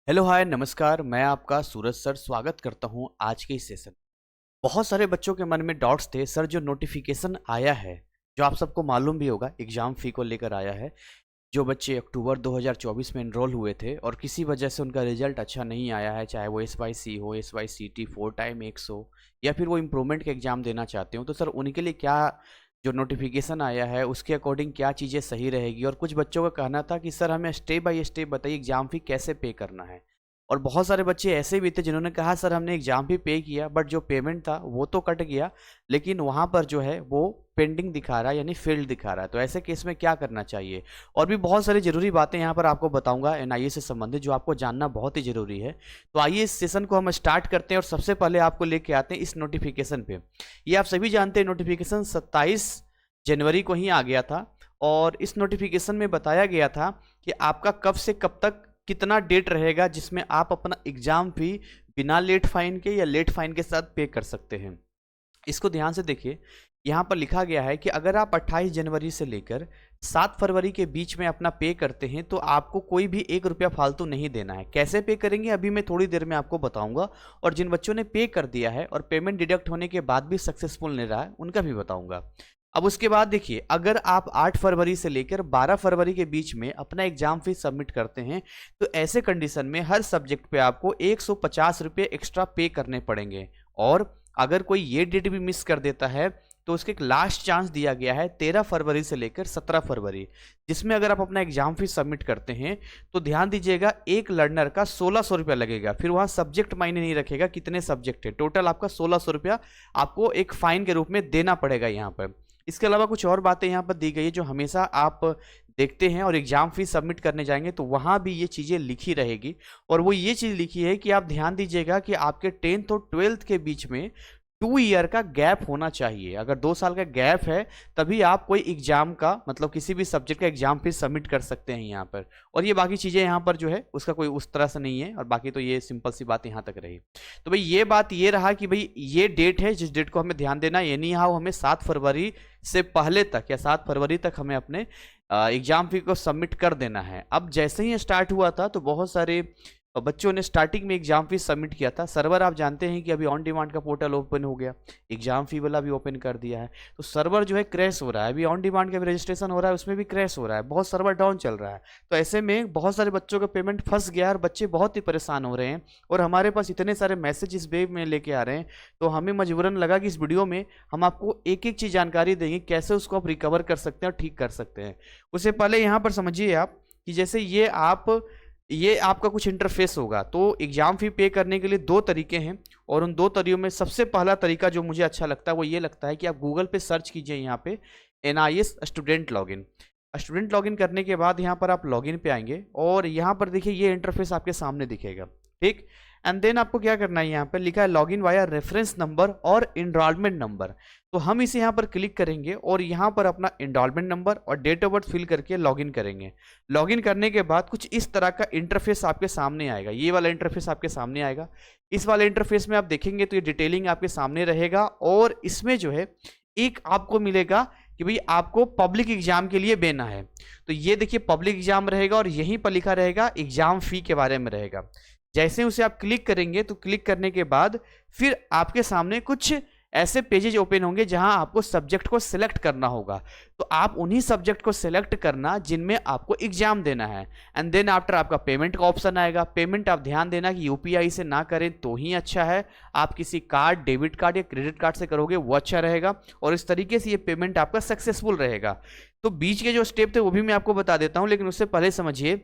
Hello hi नमस्कार। मैं आपका सूरज सर स्वागत करता हूं आज के इस सेशन। बहुत सारे बच्चों के मन में डाउट्स थे, सर जो नोटिफिकेशन आया है, जो आप सबको मालूम भी होगा, एग्जाम फी को लेकर आया है। जो बच्चे अक्टूबर 2024 में एनरोल हुए थे और किसी वजह से उनका रिजल्ट अच्छा नहीं आया है, चाहे वो SYC हो, SYCT 4x हो, या फिर वो इम्प्रूवमेंट का एग्ज़ाम देना चाहते हो, तो सर उनके लिए क्या जो नोटिफिकेशन आया है उसके अकॉर्डिंग क्या चीज़ें सही रहेगी। और कुछ बच्चों का कहना था कि सर हमें स्टेप बाय स्टेप बताइए एग्ज़ाम फ़ी कैसे पे करना है। और बहुत सारे बच्चे ऐसे भी थे जिन्होंने कहा सर हमने एग्ज़ाम फ़ी पे किया बट जो पेमेंट था वो तो कट गया, लेकिन वहाँ पर जो है वो पेंडिंग दिखा रहा है, यानी फेल्ड दिखा रहा है। तो ऐसे केस में क्या करना चाहिए, और भी बहुत सारी ज़रूरी बातें यहाँ पर आपको बताऊंगा NIA से संबंधित, जो आपको जानना बहुत ही ज़रूरी है। तो आइए इस सेशन को हम स्टार्ट करते हैं और सबसे पहले आपको लेके आते हैं इस नोटिफिकेशन पे। ये आप सभी जानते हैं नोटिफिकेशन 27 जनवरी को ही आ गया था, और इस नोटिफिकेशन में बताया गया था कि आपका कब से कब तक कितना डेट रहेगा जिसमें आप अपना एग्जाम फी बिना लेट फाइन के या लेट फाइन के साथ पे कर सकते हैं। इसको ध्यान से देखिए, यहाँ पर लिखा गया है कि अगर आप 28 जनवरी से लेकर 7 फरवरी के बीच में अपना पे करते हैं तो आपको कोई भी 1 रुपया फालतू नहीं देना है। कैसे पे करेंगे अभी मैं थोड़ी देर में आपको बताऊंगा, और जिन बच्चों ने पे कर दिया है और पेमेंट डिडक्ट होने के बाद भी सक्सेसफुल नहीं रहा है उनका भी बताऊंगा। अब उसके बाद देखिए, अगर आप 8 फरवरी से लेकर 12 फरवरी के बीच में अपना एग्जाम फीस सबमिट करते हैं तो ऐसे कंडीशन में हर सब्जेक्ट पे आपको 150 रुपये एक्स्ट्रा पे करने पड़ेंगे। और अगर कोई ये डेट भी मिस कर देता है तो उसके एक लास्ट चांस दिया गया है 13 फरवरी से लेकर 17 फरवरी, जिसमें अगर आप अपना एग्जाम फीस सबमिट करते हैं तो ध्यान दीजिएगा एक लर्नर का 1600 रुपया लगेगा। फिर वहाँ सब्जेक्ट मायने नहीं रखेगा कितने सब्जेक्ट है, टोटल आपका 1600 रुपया आपको एक फाइन के रूप में देना पड़ेगा यहाँ पर। इसके अलावा कुछ और बातें यहाँ पर दी गई है जो हमेशा आप देखते हैं और एग्जाम फीस सबमिट करने जाएंगे तो वहाँ भी ये चीज़ें लिखी रहेगी। और वो ये चीज़ लिखी है कि आप ध्यान दीजिएगा कि आपके 10th और 12th के बीच में 2 ईयर का गैप होना चाहिए। अगर 2 साल का गैप है तभी आप कोई एग्जाम का मतलब किसी भी सब्जेक्ट का एग्जाम फीस सबमिट कर सकते हैं यहाँ पर। और ये बाकी चीज़ें यहाँ पर जो है उसका कोई उस तरह से नहीं है, और बाकी तो ये सिंपल सी बात यहाँ तक रही। तो भाई ये बात ये रहा कि भाई ये डेट है जिस डेट को हमें ध्यान देना है, यानी यहाँ हमें 7 फरवरी से पहले तक या 7 फरवरी तक हमें अपने एग्जाम फी को सबमिट कर देना है। अब जैसे ही स्टार्ट हुआ था तो बहुत सारे बच्चों ने स्टार्टिंग में एग्जाम फीस सबमिट किया था। सर्वर आप जानते हैं कि अभी ऑन डिमांड का पोर्टल ओपन हो गया, एग्जाम फी वाला भी ओपन कर दिया है, तो सर्वर जो है क्रैश हो रहा है। अभी ऑन डिमांड का भी रजिस्ट्रेशन हो रहा है, उसमें भी क्रैश हो रहा है, बहुत सर्वर डाउन चल रहा है। तो ऐसे में बहुत सारे बच्चों का पेमेंट फंस गया और बच्चे बहुत ही परेशान हो रहे हैं, और हमारे पास इतने सारे मैसेज इस वेब में लेके आ रहे हैं, तो हमें मजबूरन लगा कि इस वीडियो में हम आपको एक एक चीज़ जानकारी देंगे कैसे उसको आप रिकवर कर सकते हैं और ठीक कर सकते हैं। उससे पहले यहाँ पर समझिए आप कि जैसे ये आपका कुछ इंटरफेस होगा, तो एग्जाम फी पे करने के लिए 2 तरीके हैं, और उन 2 तरीकों में सबसे पहला तरीका जो मुझे अच्छा लगता है वो ये लगता है कि आप गूगल पे सर्च कीजिए यहाँ पे NIS student login. Student login करने के बाद यहाँ पर आप लॉगिन पे आएंगे और यहाँ पर देखिए ये इंटरफेस आपके सामने दिखेगा, ठीक। एंड देन आपको क्या करना है, यहाँ पर लिखा है लॉगिन वाया रेफरेंस नंबर और इनरोलमेंट नंबर। तो हम इसे यहाँ पर क्लिक करेंगे और यहाँ पर अपना इनरोलमेंट नंबर और डेट ऑफ बर्थ फिल करके लॉगिन करेंगे। लॉगिन करने के बाद कुछ इस तरह का इंटरफेस आपके सामने आएगा, ये वाला इंटरफेस आपके सामने आएगा। इस वाले इंटरफेस में आप देखेंगे तो ये डिटेलिंग आपके सामने रहेगा, और इसमें जो है एक आपको मिलेगा कि भाई आपको पब्लिक एग्जाम के लिए देना है। तो ये देखिए पब्लिक एग्जाम रहेगा और यहीं पर लिखा रहेगा एग्जाम फी के बारे में रहेगा। जैसे उसे आप क्लिक करेंगे तो क्लिक करने के बाद फिर आपके सामने कुछ ऐसे पेजेज ओपन होंगे जहां आपको सब्जेक्ट को सिलेक्ट करना होगा। तो आप उन्हीं सब्जेक्ट को सिलेक्ट करना जिनमें आपको एग्जाम देना है। एंड देन आफ्टर आपका पेमेंट का ऑप्शन आएगा। पेमेंट आप ध्यान देना कि UPI से ना करें तो ही अच्छा है, आप किसी कार्ड, डेबिट कार्ड या क्रेडिट कार्ड से करोगे वो अच्छा रहेगा, और इस तरीके से ये पेमेंट आपका सक्सेसफुल रहेगा। तो बीच के जो स्टेप थे वो भी मैं आपको बता देता हूं, लेकिन उससे पहले समझिए,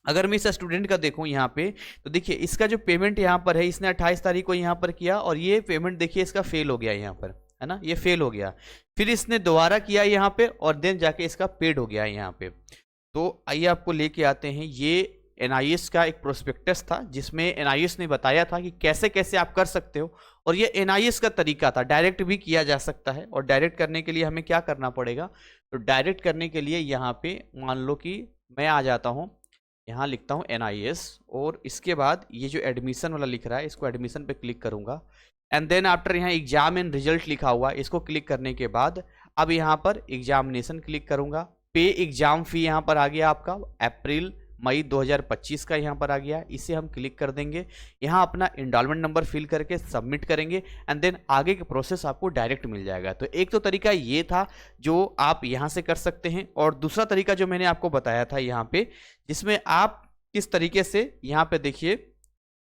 अगर मैं इस स्टूडेंट का देखूं यहाँ पे तो देखिए इसका जो पेमेंट यहाँ पर है इसने 28 तारीख को यहाँ पर किया, और ये पेमेंट देखिए इसका फेल हो गया यहाँ पर, है ना, ये फेल हो गया। फिर इसने दोबारा किया यहाँ पे और देन जाके इसका पेड हो गया यहाँ पे। तो आइए आपको लेके आते हैं, ये NIS का एक प्रोस्पेक्टस था जिसमें NIS ने बताया था कि कैसे कैसे आप कर सकते हो, और ये NIS का तरीका था। डायरेक्ट भी किया जा सकता है, और डायरेक्ट करने के लिए हमें क्या करना पड़ेगा, तो डायरेक्ट करने के लिए यहाँ पे मान लो कि मैं आ जाता हूँ, यहाँ लिखता हूँ NIS, और इसके बाद ये जो एडमिशन वाला लिख रहा है इसको एडमिशन पे क्लिक करूँगा। एंड देन आफ्टर यहाँ एग्जाम एंड रिजल्ट लिखा हुआ है, इसको क्लिक करने के बाद अब यहाँ पर एग्जामिनेशन क्लिक करूँगा। पे एग्जाम फी यहाँ पर आ गया आपका अप्रैल मई 2025 का यहाँ पर आ गया, इसे हम क्लिक कर देंगे। यहाँ अपना इनरोलमेंट नंबर फिल करके सबमिट करेंगे एंड देन आगे के प्रोसेस आपको डायरेक्ट मिल जाएगा। तो एक तो तरीका ये था जो आप यहाँ से कर सकते हैं, और दूसरा तरीका जो मैंने आपको बताया था यहाँ पे, जिसमें आप किस तरीके से यहाँ पे देखिए,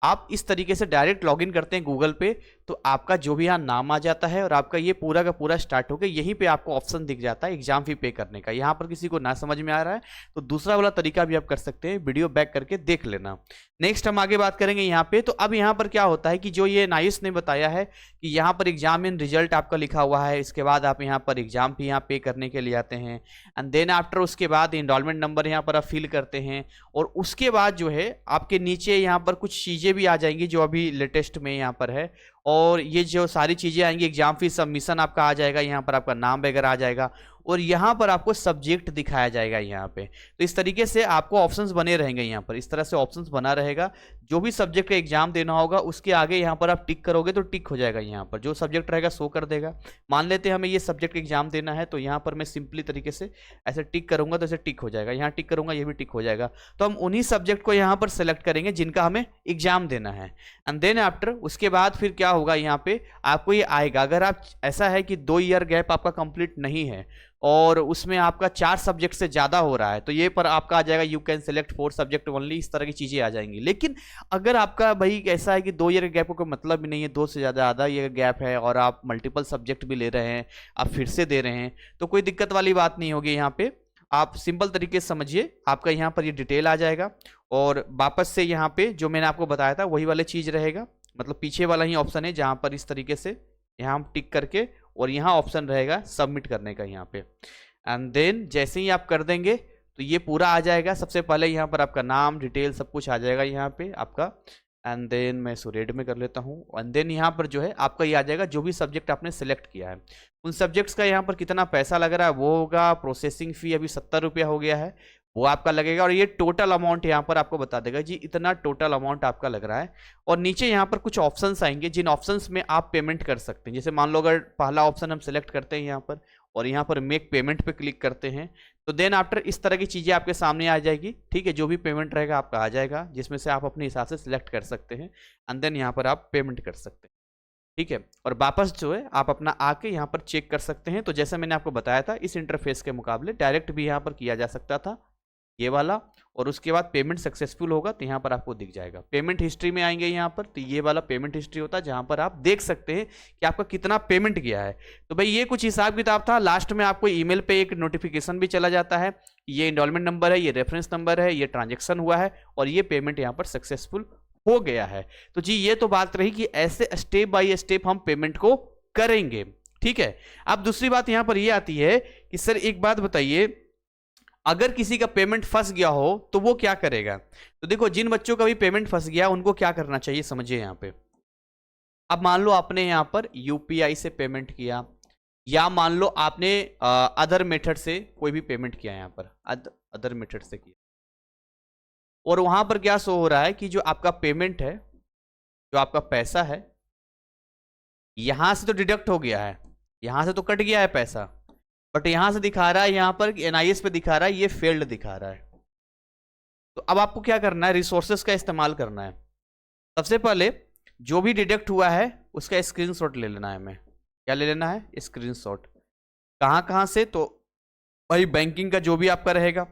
आप इस तरीके से डायरेक्ट लॉगिन करते हैं गूगल पे, तो आपका जो भी यहाँ नाम आ जाता है और आपका ये पूरा का पूरा स्टार्ट हो गया। यहीं पे आपको ऑप्शन दिख जाता है एग्जाम फी पे करने का। यहाँ पर किसी को ना समझ में आ रहा है तो दूसरा वाला तरीका भी आप कर सकते हैं, वीडियो बैक करके देख लेना। नेक्स्ट हम आगे बात करेंगे यहाँ पे। तो अब यहाँ पर क्या होता है कि जो ये NIS ने बताया है कि यहाँ पर एग्जाम इन रिजल्ट आपका लिखा हुआ है, इसके बाद आप यहाँ पर एग्जाम फी यहाँ पे करने के लिए आते हैं एंड देन आफ्टर उसके बाद इनरोलमेंट नंबर यहाँ पर आप फिल करते हैं, और उसके बाद जो है आपके नीचे यहाँ पर कुछ चीज़ें भी आ जाएंगी जो अभी लेटेस्ट में यहाँ पर है, और ये जो सारी चीज़ें आएंगी, एग्जाम फी सबमिशन आपका आ जाएगा, यहाँ पर आपका नाम वगैरह आ जाएगा, और यहाँ पर आपको सब्जेक्ट दिखाया जाएगा यहाँ पे। तो इस तरीके से आपको ऑप्शंस बने रहेंगे यहाँ पर, इस तरह से ऑप्शंस बना रहेगा। जो भी सब्जेक्ट का एग्जाम देना होगा उसके आगे यहाँ पर आप टिक करोगे तो टिक हो जाएगा, यहाँ पर जो सब्जेक्ट रहेगा शो कर देगा। मान लेते हैं हमें ये सब्जेक्ट का एग्जाम देना है, तो यहाँ पर मैं सिंपली तरीके से ऐसे टिक करूंगा तो ऐसे टिक हो जाएगा, यहाँ टिक करूंगा ये भी टिक हो जाएगा। तो हम उन्हीं सब्जेक्ट को यहाँ पर सेलेक्ट करेंगे जिनका हमें एग्जाम देना है एंड देन आफ्टर उसके बाद फिर क्या होगा, यहाँ पे आपको ये आएगा। अगर आप ऐसा है कि 2 ईयर गैप आपका कंप्लीट नहीं है और उसमें आपका 4 सब्जेक्ट से ज़्यादा हो रहा है, तो ये पर आपका आ जाएगा you can select 4 subject only, इस तरह की चीज़ें आ जाएंगी। लेकिन अगर आपका भाई ऐसा है कि 2 ईयर गैप का कोई मतलब भी नहीं है, 2 से ज़्यादा ईयर गैप है और आप मल्टीपल सब्जेक्ट भी ले रहे हैं, आप फिर से दे रहे हैं, तो कोई दिक्कत वाली बात नहीं होगी। यहाँ पे आप सिंपल तरीके से समझिए, आपका यहाँ पर ये डिटेल आ जाएगा और वापस से यहाँ पे जो मैंने आपको बताया था वही वाली चीज़ रहेगा, मतलब पीछे वाला ही ऑप्शन है जहाँ पर इस तरीके से यहाँ हम टिक करके, और यहाँ ऑप्शन रहेगा सबमिट करने का यहाँ पे, एंड देन जैसे ही आप कर देंगे तो ये पूरा आ जाएगा। सबसे पहले यहाँ पर आपका नाम डिटेल सब कुछ आ जाएगा यहाँ पे आपका, एंड देन मैं इसको रेड में कर लेता हूँ, एंड देन यहाँ पर जो है आपका ये आ जाएगा जो भी सब्जेक्ट आपने सेलेक्ट किया है, उन सब्जेक्ट्स का यहाँ पर कितना पैसा लग रहा है वो होगा। प्रोसेसिंग फ़ी अभी 70 रुपया हो गया है, वो आपका लगेगा, और ये टोटल अमाउंट यहाँ पर आपको बता देगा जी इतना टोटल अमाउंट आपका लग रहा है। और नीचे यहाँ पर कुछ ऑप्शंस आएंगे जिन ऑप्शंस में आप पेमेंट कर सकते हैं। जैसे मान लो अगर पहला ऑप्शन हम सेलेक्ट करते हैं यहाँ पर और यहाँ पर मेक पेमेंट पे क्लिक करते हैं, तो देन आफ्टर इस तरह की चीज़ें आपके सामने आ जाएगी। ठीक है, जो भी पेमेंट रहेगा आपका आ जाएगा, जिसमें से आप अपने हिसाब से सिलेक्ट कर सकते हैं एंड देन यहाँ पर आप पेमेंट कर सकते हैं। ठीक है, और वापस जो है आप अपना आके यहाँ पर चेक कर सकते हैं। तो जैसे मैंने आपको बताया था, इस इंटरफेस के मुकाबले डायरेक्ट भी यहाँ पर किया जा सकता था ये वाला, और उसके बाद पेमेंट सक्सेसफुल होगा तो यहाँ पर आपको दिख जाएगा। पेमेंट हिस्ट्री में आएंगे यहाँ पर, तो ये वाला पेमेंट हिस्ट्री होता है जहाँ पर आप देख सकते हैं कि आपका कितना पेमेंट किया है। तो भाई ये कुछ हिसाब किताब था। लास्ट में आपको ईमेल पे एक नोटिफिकेशन भी चला जाता है, ये इनरोलमेंट नंबर है, ये रेफरेंस नंबर है, ये ट्रांजेक्शन हुआ है और ये पेमेंट यहाँ पर सक्सेसफुल हो गया है। तो जी ये तो बात रही कि ऐसे स्टेप बाय स्टेप हम पेमेंट को करेंगे। ठीक है, अब दूसरी बात यहाँ पर ये आती है कि सर एक बात बताइए, अगर किसी का पेमेंट फंस गया हो तो वो क्या करेगा। तो देखो, जिन बच्चों का भी पेमेंट फंस गया उनको क्या करना चाहिए समझिए यहाँ पे। अब मान लो आपने यहाँ पर यूपीआई से पेमेंट किया, या मान लो आपने अदर मेथड से कोई भी पेमेंट किया, यहाँ पर अदर मेथड से किया, और वहां पर क्या शो हो रहा है कि जो आपका पेमेंट है, जो आपका पैसा है, यहां से तो डिडक्ट हो गया है, यहां से तो कट गया है पैसा, बट यहां से दिखा रहा है यहाँ पर NIS पे दिखा रहा है ये फेल्ड दिखा रहा है। तो अब आपको क्या करना है, रिसोर्सेस का इस्तेमाल करना है। सबसे पहले जो भी डिडक्ट हुआ है उसका स्क्रीनशॉट ले लेना है, हमें क्या ले लेना है, स्क्रीनशॉट। कहाँ से, तो भाई बैंकिंग का जो भी आपका रहेगा,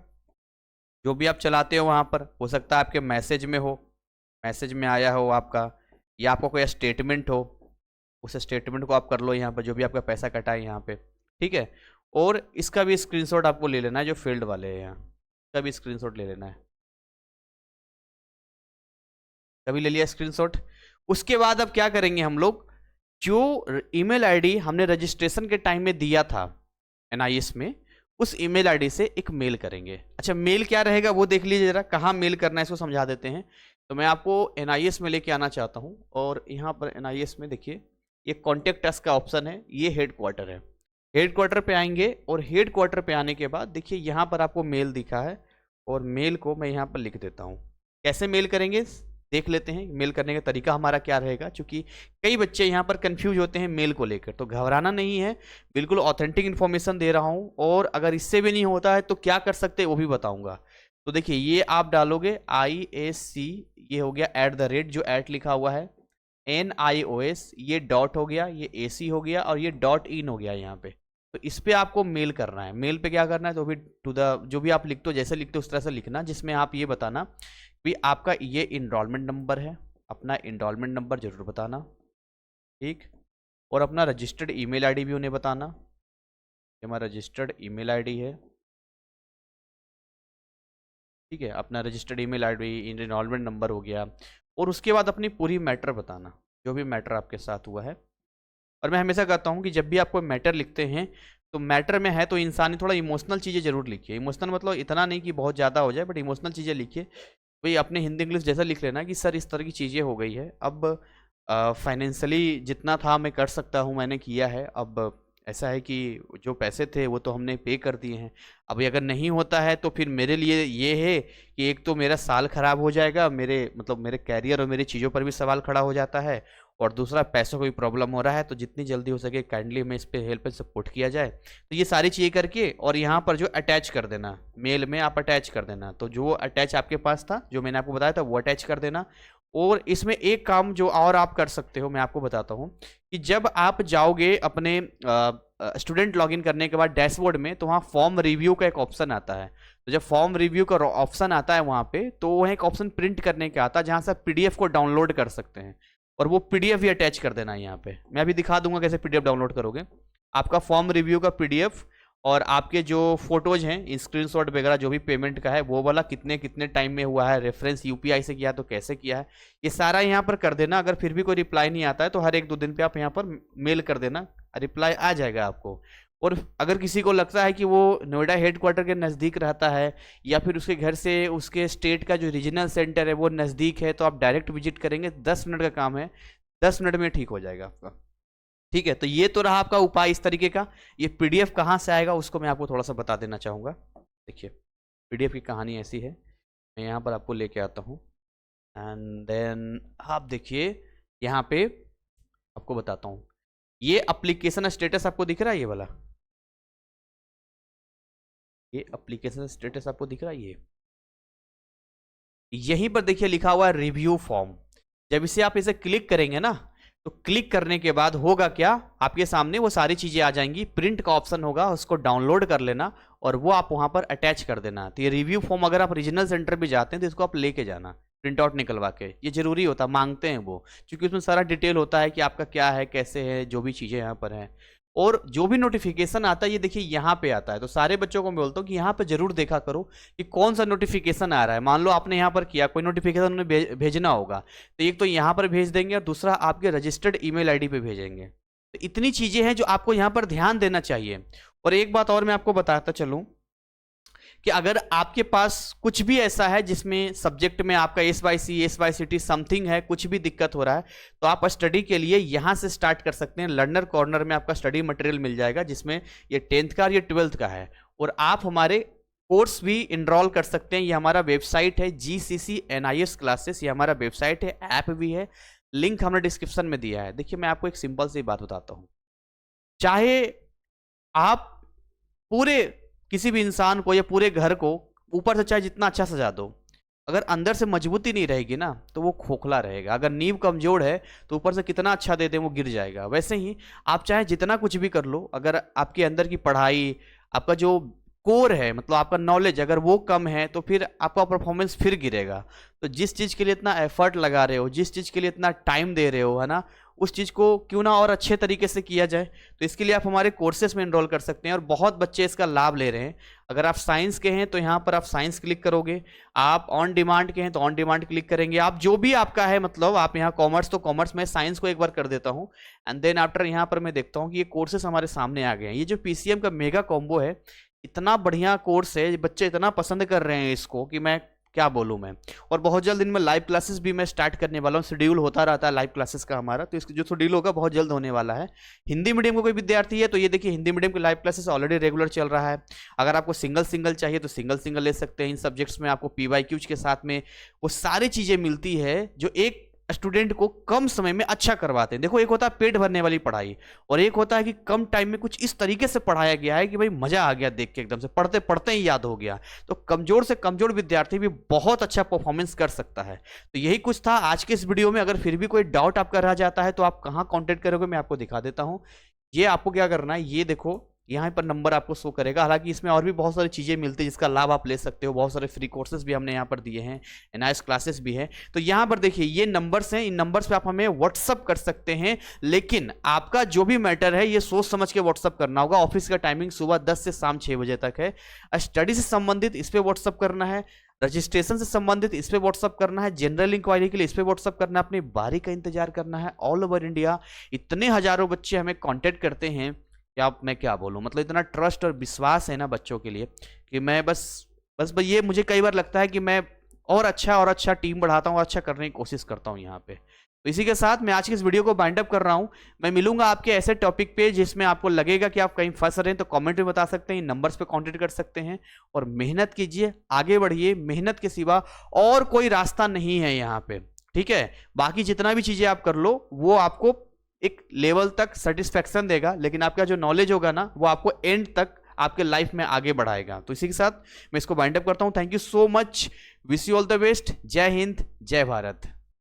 जो भी आप चलाते हो वहाँ पर, हो सकता है आपके मैसेज में हो, मैसेज में आया हो आपका, या आपको कोई स्टेटमेंट हो, उस स्टेटमेंट को आप कर लो यहाँ पर, जो भी आपका पैसा कटा है यहाँ पे। ठीक है, और इसका भी स्क्रीनशॉट आपको ले लेना है, जो फील्ड वाले हैं यहाँ, इसका भी स्क्रीनशॉट ले लेना है। कभी ले लिया स्क्रीनशॉट। उसके बाद अब क्या करेंगे हम लोग, जो ईमेल आईडी हमने रजिस्ट्रेशन के टाइम में दिया था NIS में, उस ईमेल आईडी से एक मेल करेंगे। अच्छा, मेल क्या रहेगा वो देख लीजिए जरा, कहाँ मेल करना है इसको समझा देते हैं। तो मैं आपको NIS में लेके आना चाहता हूँ, और यहाँ पर NIS में देखिए ये कॉन्टेक्ट अस का ऑप्शन है, ये हेड क्वार्टर है। हेड क्वार्टर पे आएंगे, और हेड क्वार्टर पे आने के बाद देखिए यहाँ पर आपको मेल दिखा है, और मेल को मैं यहाँ पर लिख देता हूँ। कैसे मेल करेंगे देख लेते हैं, मेल करने का तरीका हमारा क्या रहेगा, क्योंकि कई बच्चे यहाँ पर कंफ्यूज होते हैं मेल को लेकर। तो घबराना नहीं है, बिल्कुल ऑथेंटिक इन्फॉर्मेशन दे रहा हूँ, और अगर इससे भी नहीं होता है तो क्या कर सकते हैं वो भी बताऊँगा। तो देखिए ये आप डालोगे IAC, ये हो गया @ जो एट लिखा हुआ है, NIOS, ये डॉट हो गया, ये AC हो गया, और ये .in हो गया यहाँ पे। तो इस पे आपको मेल करना है। मेल पे क्या करना है, तो भी टू द जो भी आप लिखते हो, जैसे लिखते हो उस तरह से लिखना, जिसमें आप ये बताना कि आपका ये इनरोलमेंट नंबर है, अपना इनरोलमेंट नंबर जरूर बताना, ठीक, और अपना रजिस्टर्ड ईमेल आईडी भी उन्हें बताना। ये हमारा रजिस्टर्ड ईमेल आईडी है, ठीक है, अपना registered email ID, enrolment number हो गया, और उसके बाद अपनी पूरी मैटर बताना, जो भी मैटर आपके साथ हुआ है। और मैं हमेशा कहता हूँ कि जब भी आप कोई मैटर लिखते हैं, तो मैटर में है तो इंसानी थोड़ा इमोशनल चीज़ें जरूर लिखिए। इमोशनल मतलब इतना नहीं कि बहुत ज़्यादा हो जाए, बट इमोशनल चीज़ें लिखिए। भाई अपने हिंदी इंग्लिश जैसा लिख लेना कि सर इस तरह की चीज़ें हो गई है, अब फाइनेंशियली जितना था मैं कर सकता हूँ, मैंने किया है, अब ऐसा है कि जो पैसे थे वो तो हमने पे कर दिए हैं, अभी अगर नहीं होता है तो फिर मेरे लिए ये है कि एक तो मेरा साल ख़राब हो जाएगा, मेरे मतलब मेरे कैरियर और मेरी चीज़ों पर भी सवाल खड़ा हो जाता है, और दूसरा पैसों को भी प्रॉब्लम हो रहा है, तो जितनी जल्दी हो सके काइंडली हमें इस पर हेल्प एंड सपोर्ट किया जाए। तो ये सारी चीज़ें करके, और यहाँ पर जो अटैच कर देना, मेल में आप अटैच कर देना, तो जो अटैच आपके पास था, जो मैंने आपको बताया था, वो अटैच कर देना। और इसमें एक काम जो और आप कर सकते हो, मैं आपको बताता हूँ कि जब आप जाओगे अपने स्टूडेंट लॉगिन करने के बाद डैशबोर्ड में, तो वहाँ फॉर्म रिव्यू का एक ऑप्शन आता है। तो जब फॉर्म रिव्यू का ऑप्शन आता है वहाँ पे, तो वह एक ऑप्शन प्रिंट करने का आता है, जहाँ से आप PDF को डाउनलोड कर सकते हैं, और वो PDF भी अटैच कर देना है यहाँ पे। मैं अभी दिखा दूंगा कैसे PDF डाउनलोड करोगे। आपका फॉर्म रिव्यू का PDF, और आपके जो फोटोज हैं, स्क्रीनशॉट वगैरह जो भी पेमेंट का है, वो वाला कितने कितने टाइम में हुआ है, रेफरेंस UPI से किया तो कैसे किया है, ये सारा यहाँ पर कर देना। अगर फिर भी कोई रिप्लाई नहीं आता है, तो हर 1-2 दिन पे आप यहाँ पर मेल कर देना, रिप्लाई आ जाएगा आपको। और अगर किसी को लगता है कि वो नोएडा हेडक्वार्टर के नज़दीक रहता है, या फिर उसके घर से उसके स्टेट का जो रीजनल सेंटर है वो नज़दीक है, तो आप डायरेक्ट विजिट करेंगे, 10 मिनट का काम है, 10 मिनट में ठीक हो जाएगा आपका। ठीक है, तो ये तो रहा आपका उपाय इस तरीके का। ये PDF कहाँ से आएगा उसको मैं आपको थोड़ा सा बता देना चाहूँगा। देखिए PDF की कहानी ऐसी है, मैं यहाँ पर आपको लेके आता हूँ, एंड देन आप देखिए यहाँ पे आपको बताता हूँ। ये एप्लीकेशन स्टेटस आपको दिख रहा है, ये वाला, ये एप्लीकेशन स्टेटस आपको दिख रहा है, ये यहीं पर देखिए लिखा हुआ है रिव्यू फॉर्म। जब इसे आप इसे क्लिक करेंगे ना, तो क्लिक करने के बाद होगा क्या, आपके सामने वो सारी चीजें आ जाएंगी, प्रिंट का ऑप्शन होगा, उसको डाउनलोड कर लेना और वो आप वहां पर अटैच कर देना। तो ये रिव्यू फॉर्म अगर आप रीजनल सेंटर भी जाते हैं तो इसको आप लेके जाना, प्रिंट आउट निकलवा के, ये जरूरी होता है, मांगते हैं वो, क्योंकि उसमें सारा डिटेल होता है कि आपका क्या है, कैसे है, जो भी चीजें यहाँ पर हैं। और जो भी नोटिफिकेशन आता है, ये देखिए यहाँ पे आता है, तो सारे बच्चों को मैं बोलता हूँ कि यहाँ पे जरूर देखा करो कि कौन सा नोटिफिकेशन आ रहा है। मान लो आपने यहाँ पर किया, कोई नोटिफिकेशन उन्हें भेजना होगा, तो एक तो यहाँ पर भेज देंगे, और दूसरा आपके रजिस्टर्ड ईमेल आईडी पे भेजेंगे। तो इतनी चीजें हैं जो आपको यहाँ पर ध्यान देना चाहिए। और एक बात और मैं आपको बताता चलूँ कि अगर आपके पास कुछ भी ऐसा है जिसमें सब्जेक्ट में आपका SYC SYCT समथिंग है, कुछ भी दिक्कत हो रहा है, तो आप स्टडी के लिए यहाँ से स्टार्ट कर सकते हैं। लर्नर कॉर्नर में आपका स्टडी मटेरियल मिल जाएगा, जिसमें ये 10th का और ये 12th का है। और आप हमारे कोर्स भी इनरोल कर सकते हैं। ये हमारा वेबसाइट है GCC NIS क्लासेस, ये हमारा वेबसाइट है, ऐप भी है, लिंक हमने डिस्क्रिप्शन में दिया है। देखिए मैं आपको एक सिंपल सी बात बताता हूँ, चाहे आप पूरे किसी भी इंसान को या पूरे घर को ऊपर से चाहे जितना अच्छा सजा दो, अगर अंदर से मजबूती नहीं रहेगी ना, तो वो खोखला रहेगा। अगर नींव कमजोर है तो ऊपर से कितना अच्छा दे दें वो गिर जाएगा। वैसे ही आप चाहे जितना कुछ भी कर लो, अगर आपके अंदर की पढ़ाई, आपका जो कोर है, मतलब आपका नॉलेज, अगर वो कम है, तो फिर आपका परफॉर्मेंस फिर गिरेगा। तो जिस चीज़ के लिए इतना एफर्ट लगा रहे हो, जिस चीज़ के लिए इतना टाइम दे रहे हो, है ना, उस चीज़ को क्यों ना और अच्छे तरीके से किया जाए। तो इसके लिए आप हमारे कोर्सेज में एनरोल कर सकते हैं, और बहुत बच्चे इसका लाभ ले रहे हैं। अगर आप साइंस के हैं तो यहाँ पर आप साइंस क्लिक करोगे, आप ऑन डिमांड के हैं तो ऑन डिमांड क्लिक करेंगे, आप जो भी आपका है, मतलब आप यहाँ कॉमर्स तो कॉमर्स में, साइंस को एक बार कर देता हूँ, एंड देन आफ्टर यहाँ पर मैं देखता हूँ कि ये कोर्सेज हमारे सामने आ गए हैं। ये जो PCM का मेगा कॉम्बो है, इतना बढ़िया कोर्स है, बच्चे इतना पसंद कर रहे हैं इसको कि मैं क्या बोलूँ मैं। और बहुत जल्द इनमें लाइव क्लासेस भी मैं स्टार्ट करने वाला हूँ, शेड्यूल होता रहता है लाइव क्लासेस का हमारा, तो इसका जो शेड्यूल होगा बहुत जल्द होने वाला है। हिंदी मीडियम का कोई विद्यार्थी है तो ये देखिए, हिंदी मीडियम की लाइव क्लासेस ऑलरेडी रेगुलर चल रहा है। अगर आपको सिंगल चाहिए तो सिंगल ले सकते हैं। इन सब्जेक्ट्स में आपको PYQs के साथ में वो सारी चीज़ें मिलती है जो एक स्टूडेंट को कम समय में अच्छा करवाते हैं। देखो, एक होता है पेट भरने वाली पढ़ाई, और एक होता है कि कम टाइम में कुछ इस तरीके से पढ़ाया गया है कि भाई मजा आ गया देख के, एकदम से पढ़ते पढ़ते ही याद हो गया। तो कमजोर से कमजोर विद्यार्थी भी बहुत अच्छा परफॉर्मेंस कर सकता है। तो यही कुछ था आज के इस वीडियो में। अगर फिर भी कोई डाउट आपका रह जाता है तो आप कहाँ कॉन्टेक्ट करोगे, मैं आपको दिखा देता हूँ। ये आपको क्या करना है, ये देखो यहाँ पर नंबर आपको शो करेगा। हालांकि इसमें और भी बहुत सारी चीज़ें मिलती है जिसका लाभ आप ले सकते हो। बहुत सारे फ्री कोर्सेज भी हमने यहाँ पर दिए हैं, एनआईएस क्लासेस भी है। तो यहाँ पर देखिए ये नंबर्स हैं, इन नंबर्स पे आप हमें व्हाट्सअप कर सकते हैं। लेकिन आपका जो भी मैटर है ये सोच समझ के व्हाट्सअप करना होगा। ऑफिस का टाइमिंग सुबह 10 से शाम 6 बजे तक है। स्टडी से संबंधित इस पर व्हाट्सअप करना है, रजिस्ट्रेशन से संबंधित इस पे व्हाट्सअप करना है, जनरल इंक्वायरी के लिए इस पे व्हाट्सअप करना है, अपनी बारी का इंतजार करना है। ऑल ओवर इंडिया इतने हजारों बच्चे हमें कांटेक्ट करते हैं, क्या मैं क्या बोलूं, मतलब इतना ट्रस्ट और विश्वास है ना बच्चों के लिए कि मैं बस ये मुझे कई बार लगता है कि मैं और अच्छा टीम बढ़ाता हूँ, अच्छा करने की कोशिश करता हूँ यहाँ पे। तो इसी के साथ मैं आज की इस वीडियो को बाइंड अप कर रहा हूँ। मैं मिलूंगा आपके ऐसे टॉपिक पे जिसमें आपको लगेगा कि आप कहीं फंस रहे हैं, तो कमेंट में बता सकते हैं, नंबर्स पे कांटेक्ट कर सकते हैं। और मेहनत कीजिए, आगे बढ़िए, मेहनत के सिवा और कोई रास्ता नहीं है यहाँ पे, ठीक है। बाकी जितना भी चीजें आप कर लो वो आपको एक लेवल तक सेटिस्फेक्शन देगा, लेकिन आपका जो नॉलेज होगा ना वो आपको एंड तक आपके लाइफ में आगे बढ़ाएगा। तो इसी के साथ मैं इसको बाइंड अप करता हूं। Thank you so much, wish you all the best. जय हिंद, जय भारत।